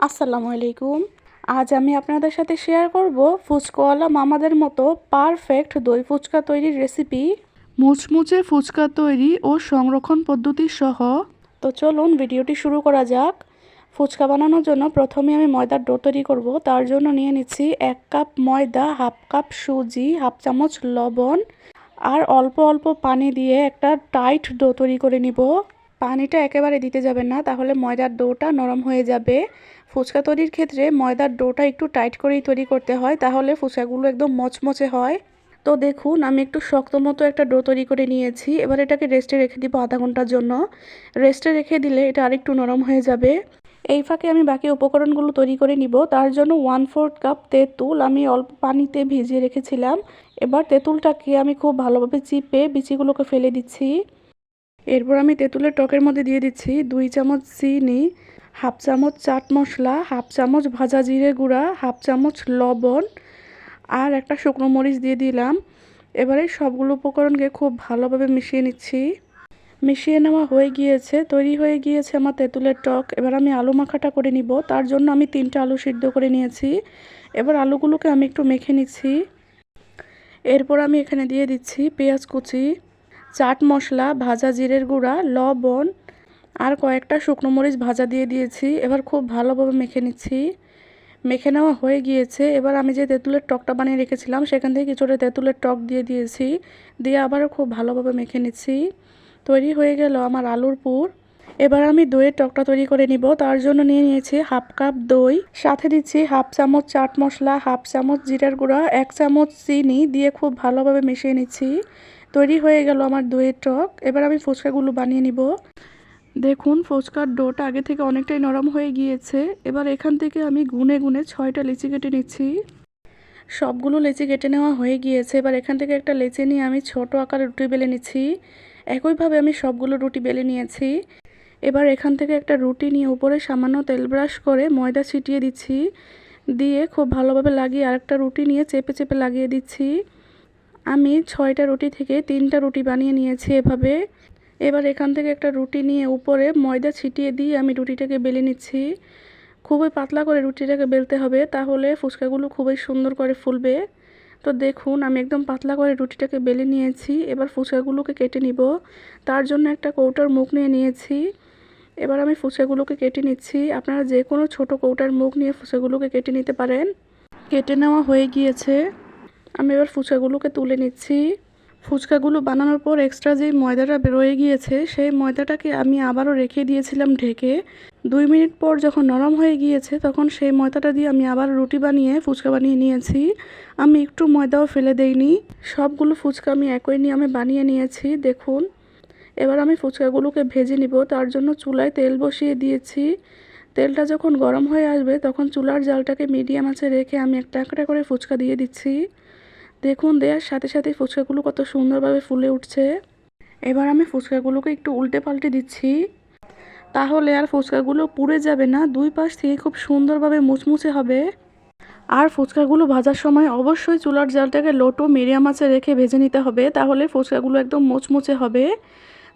আসসালামু আলাইকুম। আজ আমি আপনাদের সাথে শেয়ার করব ফুচকাওয়ালা মামাদের মতো পারফেক্ট দই ফুচকা তৈরির রেসিপি। মুচমুচে ফুচকা তৈরি ও সংরক্ষণ পদ্ধতি সহ। তো চলুন ভিডিওটি শুরু করা যাক। ফুচকা বানানোর জন্য প্রথমে আমি ময়দার ডো তৈরি করব। তার জন্য নিয়ে নিচ্ছি 1 কাপ ময়দা, হাফ কাপ সুজি, হাফ চামচ লবণ আর অল্প অল্প পানি দিয়ে একটা টাইট ডো তৈরি করে নিব। পানিটা একেবারে দিতে যাবেন না, তাহলে ময়দার ডোটা নরম হয়ে যাবে। ফুচকা তৈরির ক্ষেত্রে ময়দার ডোটা একটু টাইট করেই তৈরি করতে হয়, তাহলে ফুচকাগুলো একদম মচমচে হয়। তো দেখুন, আমি একটু শক্ত মতো একটা ডো তৈরি করে নিয়েছি। এবার এটাকে রেস্টে রেখে দিব আধা ঘন্টার জন্য। রেস্টে রেখে দিলে এটা আরেকটু নরম হয়ে যাবে। এই ফাঁকে আমি বাকি উপকরণগুলো তৈরি করে নিব। তার জন্য 1/4 কাপ তেঁতুল আমি অল্প পানিতে ভিজিয়ে রেখেছিলাম। এবার তেঁতুলটাকে আমি খুব ভালোভাবে চিপে বিচিগুলোকে ফেলে দিচ্ছি। এরপর আমি তেঁতুলের টকের মধ্যে দিয়ে দিচ্ছি 2 চামচ চিনি, হাফ চামচ চাট মশলা, হাফ চামচ ভাজা জিরে গুঁড়া, হাফ চামচ লবণ আর একটা শুকনো মরিচ দিয়ে দিলাম। এবারে সবগুলো উপকরণকে খুব ভালোভাবে মিশিয়ে নিচ্ছি। মিশিয়ে নেওয়া হয়ে গিয়েছে, তৈরি হয়ে গিয়েছে আমার তেঁতুলের টক। এবার আমি আলু মাখাটা করে নিব। তার জন্য আমি 3টা আলু সিদ্ধ করে নিয়েছি। এবার আলুগুলোকে আমি একটু মেখে নিচ্ছি। এরপর আমি এখানে দিয়ে দিচ্ছি পেঁয়াজ কুচি, চাট মশলা, ভাজা জিরের গুঁড়া, লবণ আর কয়েকটা শুকনো মরিচ ভাজা দিয়ে দিয়েছি। এবার খুব ভালোভাবে মেখে নিচ্ছি। মেখে নেওয়া হয়ে গিয়েছে। এবার আমি যে তেঁতুলের টকটা বানিয়ে রেখেছিলাম সেখান থেকে কিছুটা তেঁতুলের টক দিয়ে দিয়েছি। দিয়ে আবারও খুব ভালোভাবে মেখে নিচ্ছি। তৈরি হয়ে গেল আমার আলুর পুর। এবার আমি দইয়ের টকটা তৈরি করে নিব। তার জন্য নিয়ে নিয়েছি হাফ কাপ দই, সাথে দিচ্ছি হাফ চামচ চাট মশলা, হাফ চামচ জিরার গুঁড়া, 1 চামচ চিনি দিয়ে খুব ভালোভাবে মিশিয়ে নিচ্ছি। তৈরি হয়ে গেল আমার দইয়ের টক। এবার আমি ফুচকাগুলো বানিয়ে নিব। দেখুন, ফুচকার ডোটা আগে থেকে অনেকটাই নরম হয়ে গিয়েছে। এবার এখান থেকে আমি গুনে গুনে 6টা লিচি কেটে নিচ্ছি। সবগুলো লেচি কেটে নেওয়া হয়ে গিয়েছে। এবার এখান থেকে একটা লেচি নিয়ে আমি ছোট আকারে রুটি বেলে নিচ্ছি। একইভাবে আমি সবগুলো রুটি বেলে নিয়েছি। এবার এখান থেকে একটা রুটি নিয়ে উপরে সামান্য তেল ব্রাশ করে ময়দা ছিটিয়ে দিচ্ছি। দিয়ে খুব ভালোভাবে লাগিয়ে আরেকটা রুটি নিয়ে চেপে চেপে লাগিয়ে দিচ্ছি। আমি 6টা রুটি থেকে 3টা রুটি বানিয়ে নিয়েছি এভাবে। এবার এখান থেকে একটা রুটি নিয়ে উপরে ময়দা ছিটিয়ে দিয়ে আমি রুটিটাকে বেলে নিচ্ছি। খুবই পাতলা করে রুটিটাকে বেলতে হবে, তাহলে ফুচকাগুলো খুবই সুন্দর করে ফুলবে। তো দেখুন, আমি একদম পাতলা করে রুটিটাকে বেলে নিয়েছি। এবার ফুচকাগুলোকে কেটে নিব। তার জন্য একটা কৌটার মুখ নিয়ে নিয়েছি। এবার আমি ফুচকাগুলোকে কেটে নিচ্ছি। আপনারা যে কোনো ছোট কৌটার মুখ নিয়ে ফুচকাগুলোকে কেটে নিতে পারেন। কেটে নেওয়া হয়ে গিয়েছে। আমি এবার ফুচকাগুলোকে তুলে নিচ্ছি। ফুচকাগুলো বানানোর পর এক্সট্রা যে ময়দাটা রয়ে গিয়েছে সেই ময়দাটাকে আমি আবারও রেখে দিয়েছিলাম ঢেকে। 2 মিনিট পর যখন নরম হয়ে গিয়েছে তখন সেই ময়দাটা দিয়ে আমি আবার রুটি বানিয়ে ফুচকা বানিয়ে নিয়েছি। আমি একটু ময়দাও ফেলে দেইনি। সবগুলো ফুচকা আমি একই নিয়মে বানিয়ে নিয়েছি। দেখুন, এবার আমি ফুচকাগুলোকে ভেজে নিব। তার জন্য চুলায় তেল বসিয়ে দিয়েছি। তেলটা যখন গরম হয়ে আসবে তখন চুলার জালটাকে মিডিয়াম আঁচে রেখে আমি একটা একটা করে ফুচকা দিয়ে দিচ্ছি। দেখুন, দেওয়ার সাথে সাথে ফুচকাগুলো কত সুন্দরভাবে ফুলে উঠছে। এবার আমি ফুচকাগুলোকে একটু উল্টে পাল্টে দিচ্ছি, তাহলে আর ফুচকাগুলো পুড়ে যাবে না। 2 পাশ থেকে খুব সুন্দরভাবে মুচমুচে হবে। আর ফুচকাগুলো ভাজার সময় অবশ্যই চুলার জালটাকে লো টু মিডিয়াম আঁচে রেখে ভেজে নিতে হবে, তাহলে ফুচকাগুলো একদম মুচমুচে হবে।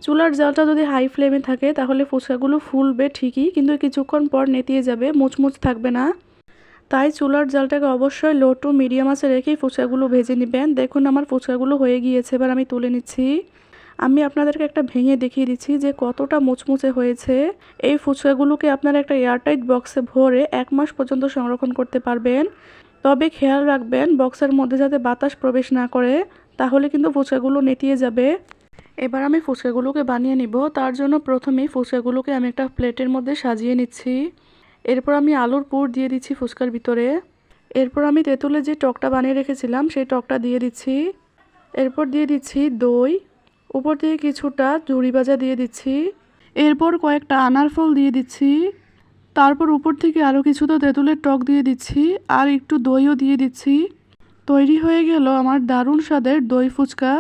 চুলার জালটা যদি হাই ফ্লেমে থাকে তাহলে ফুচকাগুলো ফুলবে ঠিকই, কিন্তু কিছুক্ষণ পর নেতিয়ে যাবে, মুচমুচ থাকবে না। তাই চুলার জালটাকে অবশ্যই লো টু মিডিয়াম আঁচে রেখেই ফুচকাগুলো ভেজে নেবেন। দেখুন, আমার ফুচকাগুলো হয়ে গিয়েছে। এবার আমি তুলে নিচ্ছি। আমি আপনাদেরকে একটা ভেঙে দেখিয়ে দিচ্ছি যে কতটা মুচমুচে হয়েছে। এই ফুচকাগুলোকে আপনারা একটা এয়ারটাইট বক্সে ভরে 1 মাস পর্যন্ত সংরক্ষণ করতে পারবেন। তবে খেয়াল রাখবেন বক্সের মধ্যে যাতে বাতাস প্রবেশ না করে, তাহলে কিন্তু ফুচকাগুলো নেতিয়ে যাবে। এবার আমি ফুচকাগুলোকে বানিয়ে নিব। তার জন্য প্রথমেই ফুচকাগুলোকে আমি একটা প্লেটের মধ্যে সাজিয়ে নিচ্ছি। এরপর আমি আলুর পুর দিয়ে দিচ্ছি ফুচকার ভিতরে। এরপর আমি তেঁতুলের যে টকটা বানিয়ে রেখেছিলাম সেই টকটা দিয়ে দিচ্ছি। এরপর দিয়ে দিচ্ছি দই। উপর দিয়ে কিছুটা ঝুরি ভাজা দিয়ে দিচ্ছি। এরপর কয়েকটা আনার ফল দিয়ে দিচ্ছি। তারপর উপর থেকে আরও কিছুটা তেঁতুলের টক দিয়ে দিচ্ছি আর একটু দইও দিয়ে দিচ্ছি। তৈরি হয়ে গেল আমার দারুণ স্বাদের দই ফুচকা।